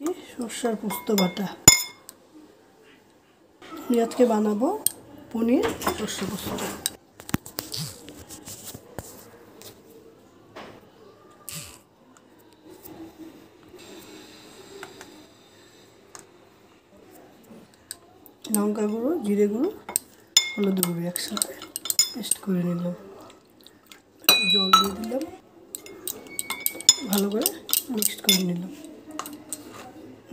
সরষার পোস্ত বাটা। আমি আজকে বানাবো পনির সরষে পোস্ত। লঙ্কা গুঁড়ো, জিরে গুঁড়ো, হলুদ গুঁড়ো একসাথে পেস্ট করে নিলাম। জল দিয়ে দিলাম, ভালো করে মিক্সড করে নিলাম।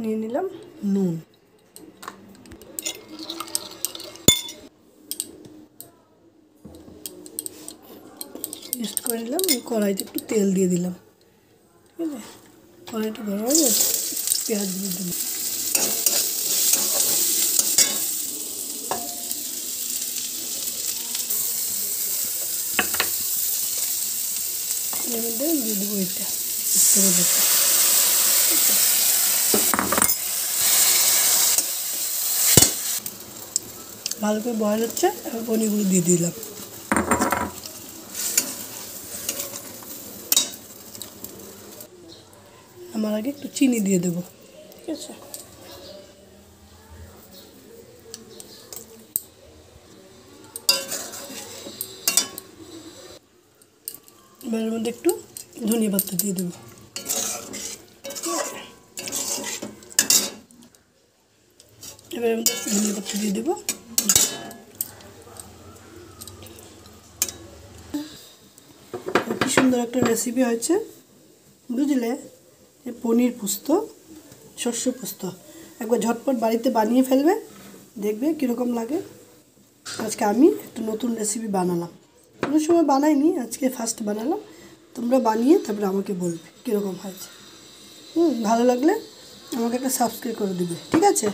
নিয়ে নিলাম নুন, মিক্সড করে নিলাম। কড়াইতে একটু তেল দিয়ে দিলাম, ঠিক আছে। কড়াইটা গরম হয়ে গেছে, পেঁয়াজ দিয়ে দিলাম। এর মধ্যে দিয়ে দেবো এটা ভালো করে বয়েল হচ্ছে। এবার পনিরগুলো দিয়ে দিলাম। আমার আগে একটু চিনি দিয়ে দেবো, ঠিক আছে। এবার এর মধ্যে একটু ধনিয়া পাতা দিয়ে দেবো। এবার এর মধ্যে ধনিয়া পাতা দিয়ে দেবো। কি সুন্দর একটা রেসিপি হয়েছে, বুঝলে। পনির পোস্ত, শস্য পোস্ত একবার ঝটপট বাড়িতে বানিয়ে ফেলবে, দেখবে কীরকম লাগে। আজকে আমি একটা নতুন রেসিপি বানালাম, কোনো সময় বানাইনি, আজকে ফার্স্ট বানালাম। তোমরা বানিয়ে তারপরে আমাকে বলবে কীরকম হয়েছে। ভালো লাগলে আমাকে একটা সাবস্ক্রাইব করে দিবে, ঠিক আছে।